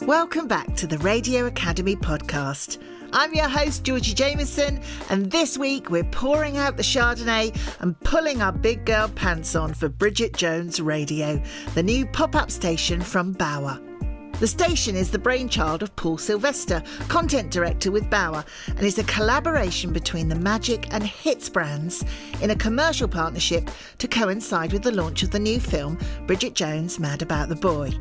Welcome back to the Radio Academy podcast. I'm your host, Georgy Jamieson, and this week we're pouring out the Chardonnay and pulling our big girl pants on for Bridget Jones Radio, the new pop-up station from Bauer. The station is the brainchild of Paul Sylvester, content director with Bauer, and is a collaboration between the Magic and Hits brands in a commercial partnership to coincide with the launch of the new film Bridget Jones Mad About the Boy.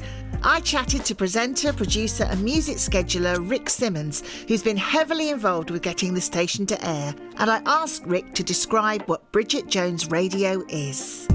I chatted to presenter, producer and music scheduler Rick Simmonds, who's been heavily involved with getting the station to air, and I asked Rick to describe what Bridget Jones Radio is.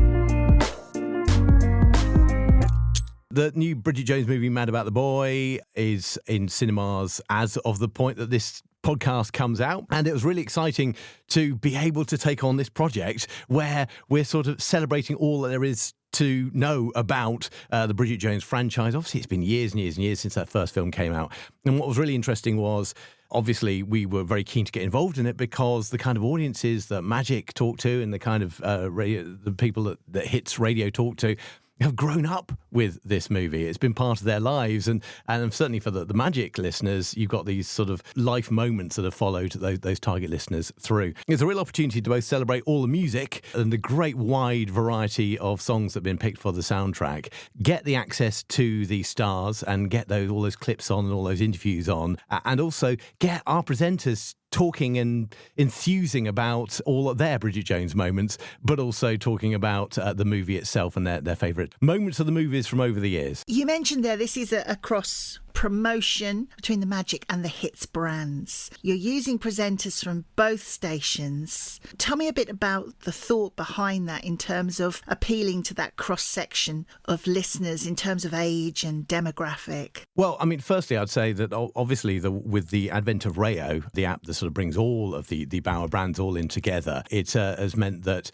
The new Bridget Jones movie, Mad About the Boy, is in cinemas as of the point that this podcast comes out. And it was really exciting to be able to take on this project where we're sort of celebrating all that there is to know about the Bridget Jones franchise. Obviously, it's been years and years and years since that first film came out. And what was really interesting was, obviously, we were very keen to get involved in it because the kind of audiences that Magic talk to and the kind of the people that Hits Radio talk to have grown up with this movie. It's been part of their lives, and certainly for the Magic listeners, you've got these sort of life moments that have followed those target listeners through. It's a real opportunity to both celebrate all the music and the great wide variety of songs that have been picked for the soundtrack, get the access to the stars and get all those clips on and all those interviews on, and also get our presenters talking and enthusing about all of their Bridget Jones moments, but also talking about the movie itself and their favourite moments of the movies from over the years. You mentioned there this is a cross promotion between the Magic and the Hits brands. You're using presenters from both stations. Tell me a bit about the thought behind that in terms of appealing to that cross-section of listeners in terms of age and demographic. Well, I mean, firstly, I'd say that obviously with the advent of Rayo, the app that sort of brings all of the Bauer brands all in together, it has meant that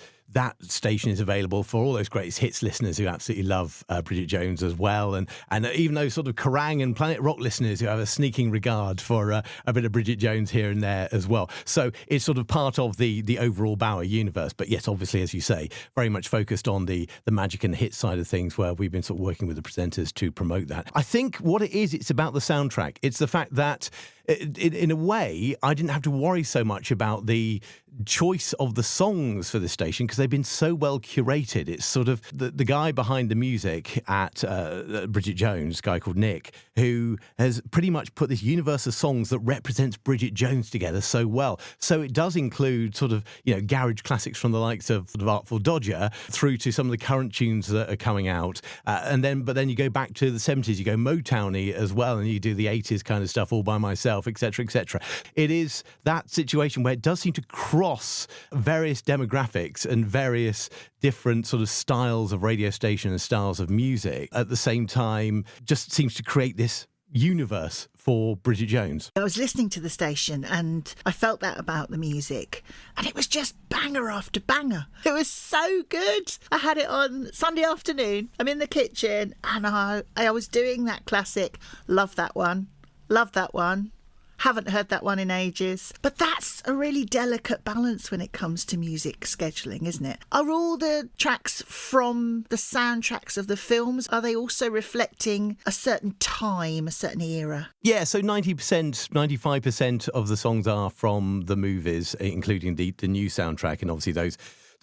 station is available for all those greatest hits listeners who absolutely love Bridget Jones as well, and even those sort of Kerrang and Planet Rock listeners who have a sneaking regard for a bit of Bridget Jones here and there as well. So it's sort of part of the overall Bauer universe. But yes, obviously, as you say, very much focused on the Magic and Hit side of things, where we've been sort of working with the presenters to promote that. I think what it is, it's about the soundtrack. It's the fact that in a way, I didn't have to worry so much about the choice of the songs for the station because they've been so well curated. It's sort of the guy behind the music at Bridget Jones, a guy called Nick, who has pretty much put this universe of songs that represents Bridget Jones together so well. So it does include sort of, garage classics from the likes of Artful Dodger through to some of the current tunes that are coming out. But then you go back to the 70s, you go Motown-y as well, and you do the 80s kind of stuff all by myself, etc., etc. It is that situation where it does seem to cross various demographics and various different sort of styles of radio station and styles of music. At the same time, just seems to create this universe for Bridget Jones. I was listening to the station and I felt that about the music, and it was just banger after banger. It was so good. I had it on Sunday afternoon. I'm in the kitchen and I was doing that classic, love that one, haven't heard that one in ages. But that's a really delicate balance when it comes to music scheduling, isn't it? Are all the tracks from the soundtracks of the films, are they also reflecting a certain time, a certain era? Yeah, so 90%, 95% of the songs are from the movies, including the new soundtrack, and obviously those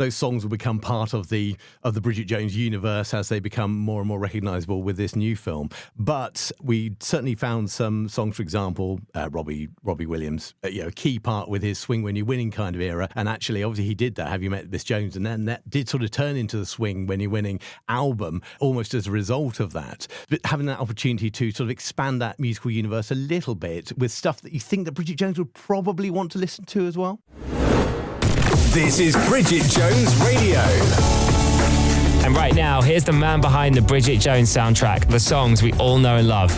songs will become part of the Bridget Jones universe as they become more and more recognisable with this new film. But we certainly found some songs, for example, Robbie Williams, a key part with his Swing When You're Winning kind of era. And actually, obviously, he did that, Have You Met Miss Jones? And then that did sort of turn into the Swing When You're Winning album almost as a result of that. But having that opportunity to sort of expand that musical universe a little bit with stuff that you think that Bridget Jones would probably want to listen to as well. This is Bridget Jones Radio. And right now, here's the man behind the Bridget Jones soundtrack, the songs we all know and love.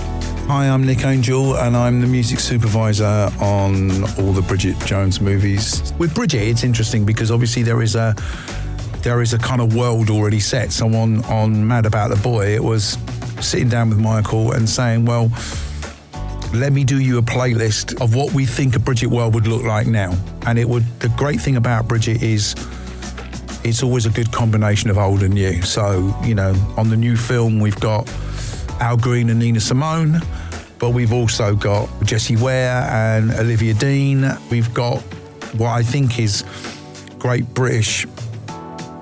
Hi, I'm Nick Angel, and I'm the music supervisor on all the Bridget Jones movies. With Bridget, it's interesting because obviously there is a kind of world already set. So on Mad About the Boy, it was sitting down with Michael and saying, well, let me do you a playlist of what we think a Bridget world would look like now. And the great thing about Bridget is it's always a good combination of old and new. So, on the new film, we've got Al Green and Nina Simone, but we've also got Jessie Ware and Olivia Dean. We've got what I think is great British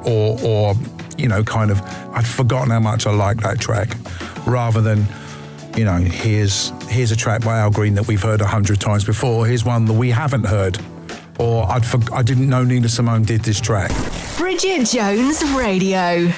or you know, kind of, I'd forgotten how much I like that track, rather than, you know, here's a track by Al Green that we've heard 100 times before, here's one that we haven't heard, or I didn't know Nina Simone did this track. Bridget Jones Radio.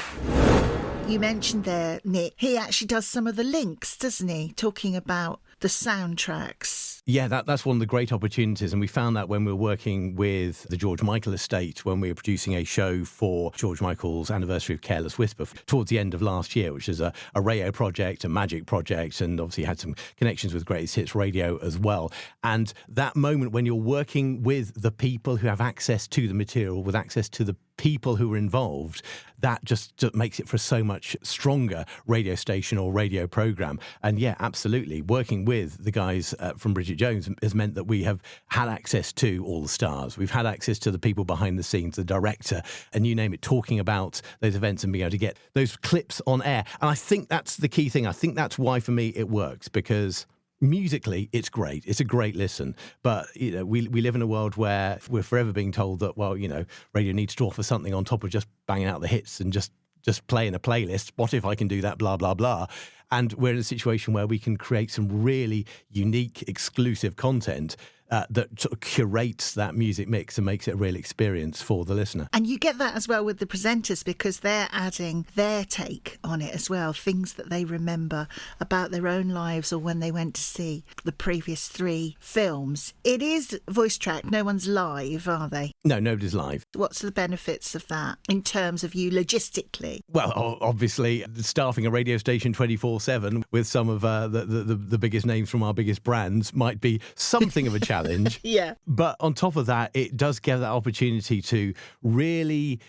You mentioned there, Nick, he actually does some of the links, doesn't he? Talking about the soundtracks. Yeah, that's one of the great opportunities. And we found that when we were working with the George Michael estate, when we were producing a show for George Michael's anniversary of Careless Whisper towards the end of last year, which is a Rayo project, a Magic project, and obviously had some connections with Greatest Hits Radio as well. And that moment when you're working with the people who have access to the material, with access to the people who are involved, that just makes it for a so much stronger radio station or radio program. And yeah, absolutely, working with the guys from Bridget Jones has meant that we have had access to all the stars. We've had access to the people behind the scenes, the director, and you name it, talking about those events and being able to get those clips on air. And I think that's the key thing. I think that's why for me it works, because musically, it's great. It's a great listen. But, you know, we live in a world where we're forever being told that, well, you know, radio needs to offer something on top of just banging out the hits and just playing a playlist. What if I can do that, blah, blah, blah. And we're in a situation where we can create some really unique, exclusive content that sort of curates that music mix and makes it a real experience for the listener. And you get that as well with the presenters, because they're adding their take on it as well, things that they remember about their own lives or when they went to see the previous 3 films. It is voice track, no one's live, are they? No, nobody's live. What's the benefits of that in terms of you logistically? Well, obviously, staffing a radio station 24/7 with some of the biggest names from our biggest brands might be something of a challenge. Yeah. But on top of that, it does give that opportunity to really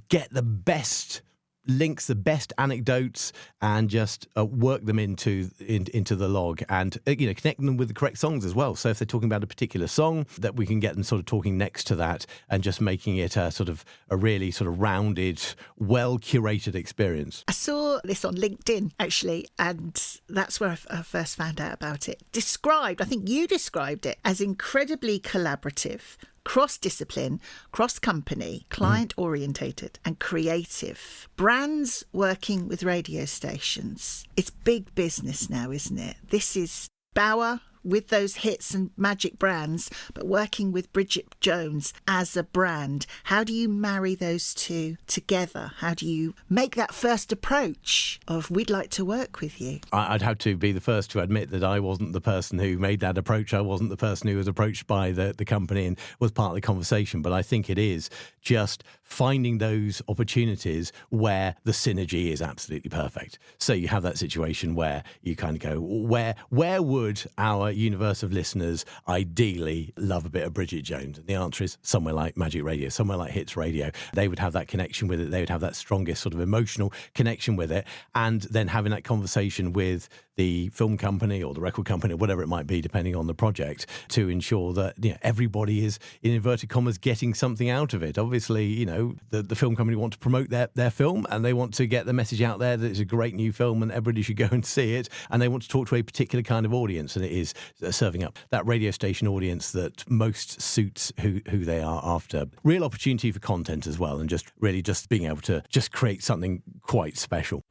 get the best links, the best anecdotes, and just work them into the log, and you know, connect them with the correct songs as well. So if they're talking about a particular song, that we can get them sort of talking next to that, and just making it a sort of a really sort of rounded, well curated experience. I saw this on LinkedIn actually, and that's where I first found out about it. I think you described it as incredibly collaborative, cross-discipline, cross-company, client-orientated and creative. Brands working with radio stations. It's big business now, isn't it? This is Bauer with those hits and Magic brands, but working with Bridget Jones as a brand. How do you marry those two together? How do you make that first approach of, we'd like to work with you? I'd have to be the first to admit that I wasn't the person who made that approach. I wasn't the person who was approached by the company and was part of the conversation. But I think it is just finding those opportunities where the synergy is absolutely perfect. So you have that situation where you kind of go, where would our universe of listeners ideally love a bit of Bridget Jones? And the answer is somewhere like Magic Radio, somewhere like Hits Radio. They would have that connection with it. They would have that strongest sort of emotional connection with it. And then having that conversation with the film company or the record company or whatever it might be, depending on the project, to ensure that, you know, everybody is, in inverted commas, getting something out of it. Obviously, you know, the film company want to promote their film, and they want to get the message out there that it's a great new film and everybody should go and see it, and they want to talk to a particular kind of audience, and it is serving up that radio station audience that most suits who they are after. Real opportunity for content as well, and just really just being able to just create something quite special.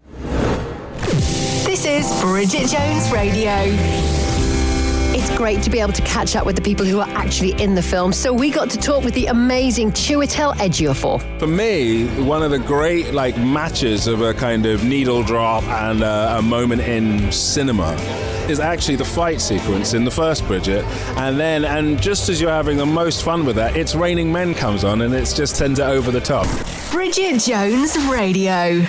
This is Bridget Jones Radio. It's great to be able to catch up with the people who are actually in the film. So we got to talk with the amazing Chiwetel Ejiofor. For me, one of the great matches of a kind of needle drop and a moment in cinema is actually the fight sequence in the first Bridget. And just as you're having the most fun with that, It's Raining Men comes on and it just sends it over the top. Bridget Jones Radio.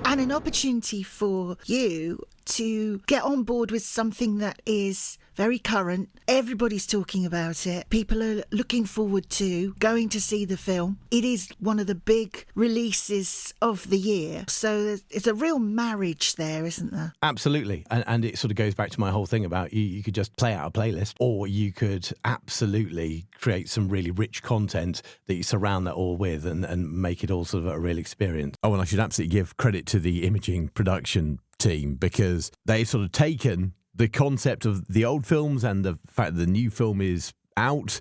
And an opportunity for you to get on board with something that is very current. Everybody's talking about it. People are looking forward to going to see the film. It is one of the big releases of the year. So it's a real marriage there, isn't there? Absolutely. And it sort of goes back to my whole thing about you could just play out a playlist, or you could absolutely create some really rich content that you surround that all with and make it all sort of a real experience. Oh, and I should absolutely give credit to the imaging production team, because they've sort of taken the concept of the old films and the fact that the new film is out,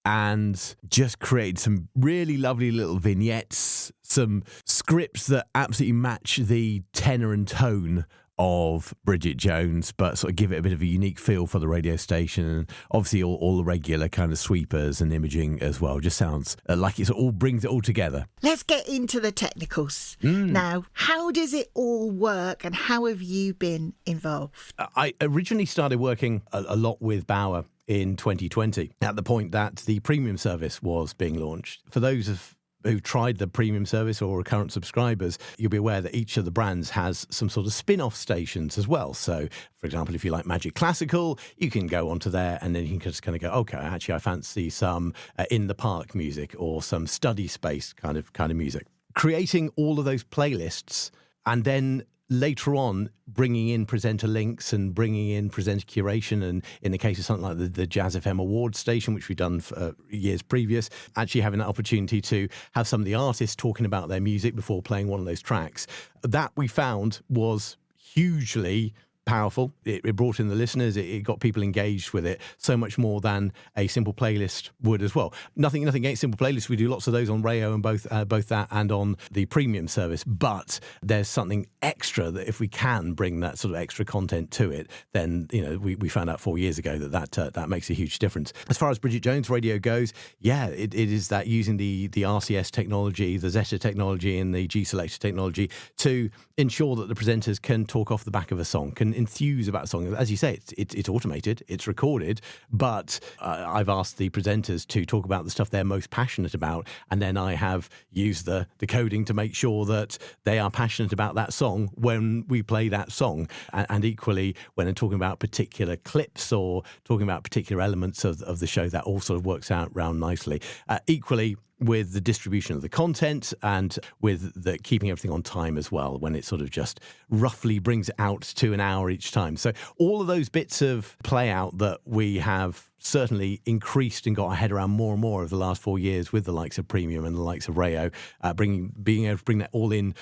and just created some really lovely little vignettes, some scripts that absolutely match the tenor and tone of Bridget Jones, but sort of give it a bit of a unique feel for the radio station. And obviously all the regular kind of sweepers and imaging as well. Just sounds like it all brings it all together. Let's get into the technicals. Now, how does it all work and how have you been involved? I originally started working a lot with Bauer in 2020 at the point that the premium service was being launched. For those who've tried the premium service or are current subscribers, you'll be aware that each of the brands has some sort of spin-off stations as well. So, for example, if you like Magic Classical, you can go onto there and then you can just kind of go, okay, actually, I fancy some in the park music or some study space kind of music. Creating all of those playlists and then later on bringing in presenter links and bringing in presenter curation, and in the case of something like the Jazz FM Awards station, which we've done for years previous, actually having that opportunity to have some of the artists talking about their music before playing one of those tracks, that we found was hugely powerful. It brought in the listeners. It got people engaged with it so much more than a simple playlist would as well. Nothing against simple playlists. We do lots of those on Rayo and both that and on the premium service. But there's something extra that if we can bring that sort of extra content to it, then we found out 4 years ago that makes a huge difference. As far as Bridget Jones Radio goes, yeah, it is that using the RCS technology, the Zeta technology, and the G Selector technology to ensure that the presenters can talk off the back of a song, can enthuse about a song. As you say, it's automated, it's recorded, but I've asked the presenters to talk about the stuff they're most passionate about, and then I have used the coding to make sure that they are passionate about that song when we play that song. And equally, when they're talking about particular clips or talking about particular elements of the show, that all sort of works out round nicely. Equally, with the distribution of the content and with the keeping everything on time as well, when it sort of just roughly brings it out to an hour each time. So all of those bits of play out that we have certainly increased and got our head around more and more over the last 4 years with the likes of Premium and the likes of Rayo, being able to bring that all in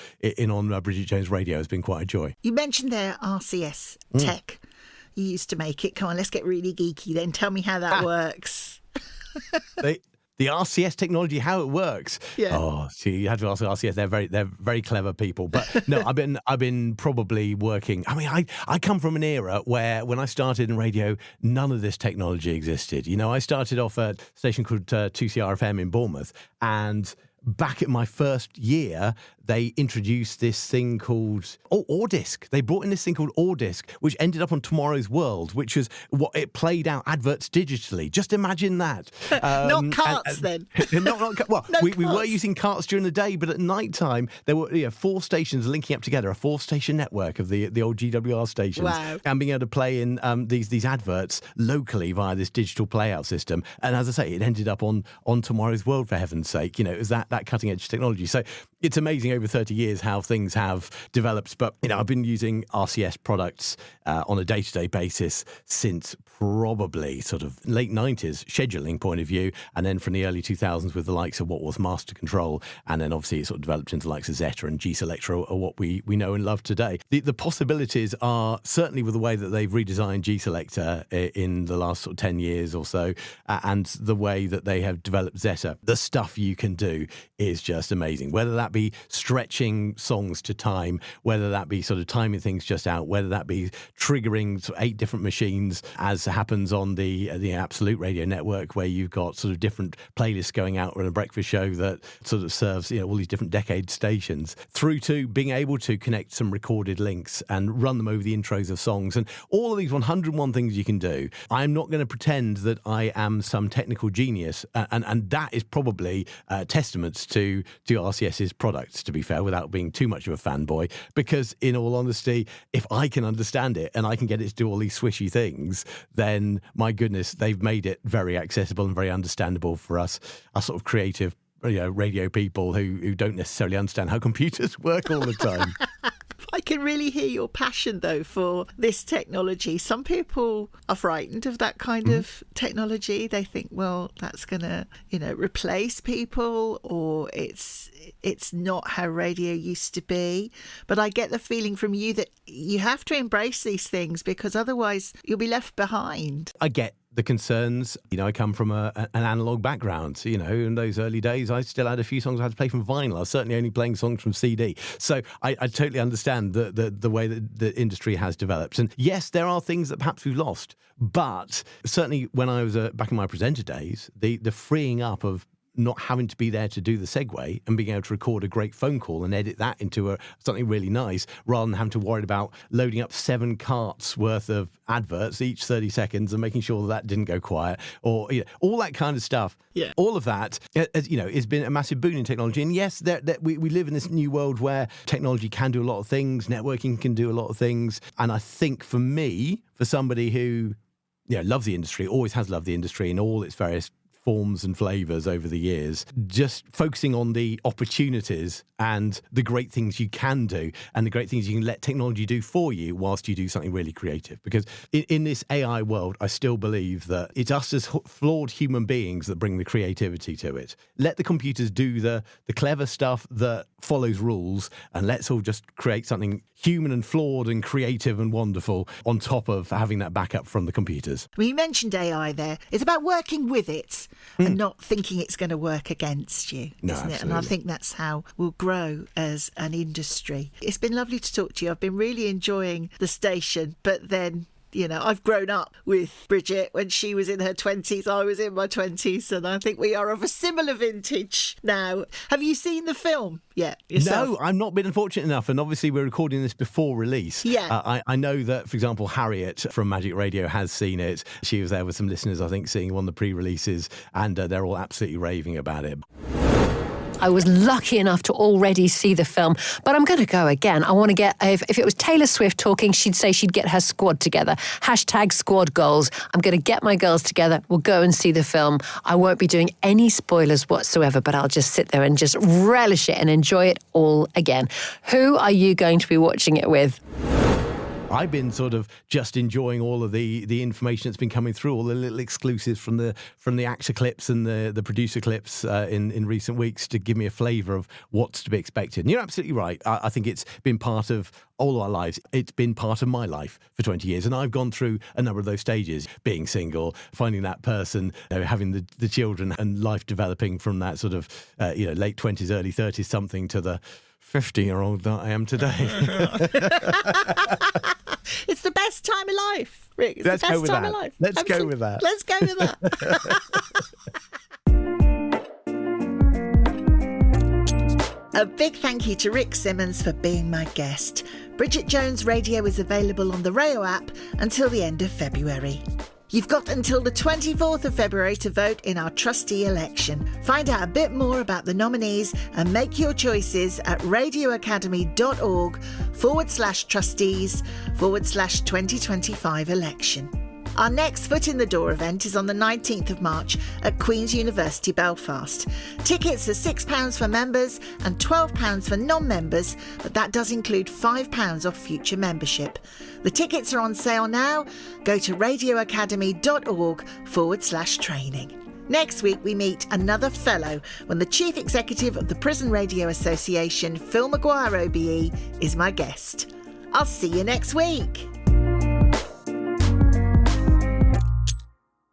on Bridget Jones Radio has been quite a joy. You mentioned their RCS tech. You used to make it. Come on, let's get really geeky then. Tell me how that works. The RCS technology, how it works. Yeah. Oh, see, you had to ask RCS. They're very clever people. But no, I've been probably working. I mean, I come from an era where when I started in radio, none of this technology existed. I started off at a station called 2CR FM in Bournemouth, and back at my first year, they introduced this thing called Audisc. They brought in this thing called Audisc, which ended up on Tomorrow's World, which was what it played out adverts digitally. Just imagine that. Not carts then. We were using carts during the day, but at night time there were 4 stations linking up together, a 4-station network of the old GWR stations, and being able to play in these adverts locally via this digital playout system. And as I say, it ended up on Tomorrow's World, for heaven's sake. It was that cutting edge technology. So it's amazing over 30 years how things have developed. But, I've been using RCS products on a day-to-day basis since probably sort of late 90s, scheduling point of view, and then from the early 2000s with the likes of what was Master Control, and then obviously it sort of developed into the likes of Zeta and G Selector or what we know and love today. The possibilities are certainly with the way that they've redesigned G Selector in the last sort of 10 years or so, and the way that they have developed Zeta. The stuff you can do is just amazing, whether that be stretching songs to time, whether that be sort of timing things just out, whether that be triggering sort of 8 different machines, as happens on the Absolute Radio network, where you've got sort of different playlists going out on a breakfast show that sort of serves all these different decade stations, through to being able to connect some recorded links and run them over the intros of songs, and all of these 101 things you can do. I'm not going to pretend that I am some technical genius, and that is probably testaments to RCS's products, to be fair, without being too much of a fanboy, because in all honesty, if I can understand it and I can get it to do all these swishy things, then my goodness, they've made it very accessible and very understandable for us sort of creative radio people who don't necessarily understand how computers work all the time. I can really hear your passion, though, for this technology. Some people are frightened of that kind of technology. They think, well, that's going to, replace people, or it's not how radio used to be. But I get the feeling from you that you have to embrace these things, because otherwise you'll be left behind. I get the concerns. I come from an analog background. In those early days, I still had a few songs I had to play from vinyl. I was certainly only playing songs from CD. So I totally understand the way that the industry has developed. And yes, there are things that perhaps we've lost. But certainly when I was back in my presenter days, the freeing up of not having to be there to do the segue and being able to record a great phone call and edit that into something really nice, rather than having to worry about loading up 7 carts worth of adverts each 30 seconds and making sure that didn't go quiet, or all that kind of stuff. Yeah. All of that, has been a massive boon in technology. And yes, we live in this new world where technology can do a lot of things, networking can do a lot of things. And I think for me, for somebody who loves the industry, always has loved the industry in all its various forms and flavours over the years, just focusing on the opportunities and the great things you can do and the great things you can let technology do for you whilst you do something really creative. Because in this AI world, I still believe that it's us as flawed human beings that bring the creativity to it. Let the computers do the clever stuff that follows rules, and let's all just create something human and flawed and creative and wonderful on top of having that backup from the computers. Well, you mentioned AI there. It's about working with it and not thinking it's going to work against you, isn't it? And I think that's how we'll grow as an industry. It's been lovely to talk to you. I've been really enjoying the station, but then I've grown up with Bridget when she was in her 20s. I was in my 20s, and I think we are of a similar vintage now. Have you seen the film yet yourself? No, I've not been fortunate enough, and obviously we're recording this before release. Yeah. I know that, for example, Harriet from Magic Radio has seen it. She was there with some listeners, I think, seeing one of the pre-releases, and they're all absolutely raving about it. I was lucky enough to already see the film, but I'm going to go again. I want to get, if it was Taylor Swift talking, she'd say she'd get her squad together. # squad goals. I'm going to get my girls together. We'll go and see the film. I won't be doing any spoilers whatsoever, but I'll just sit there and just relish it and enjoy it all again. Who are you going to be watching it with? I've been sort of just enjoying all of the information that's been coming through, all the little exclusives from the actor clips and the producer clips in recent weeks to give me a flavour of what's to be expected. And you're absolutely right. I think it's been part of all our lives. It's been part of my life for 20 years. And I've gone through a number of those stages, being single, finding that person, having the children, and life developing from that sort of late 20s, early 30s something to the 50-year-old that I am today. It's the best time of life, Rick. It's Let's the best time of life. Let's go with that. Let's go with that. A big thank you to Rick Simmonds for being my guest. Bridget Jones Radio is available on the Rayo app until the end of February. You've got until the 24th of February to vote in our trustee election. Find out a bit more about the nominees and make your choices at radioacademy.org/trustees/2025 election. Our next Foot in the Door event is on the 19th of March at Queen's University, Belfast. Tickets are £6 for members and £12 for non-members, but that does include £5 off future membership. The tickets are on sale now. Go to radioacademy.org/training. Next week, we meet another fellow when the Chief Executive of the Prison Radio Association, Phil Maguire OBE, is my guest. I'll see you next week.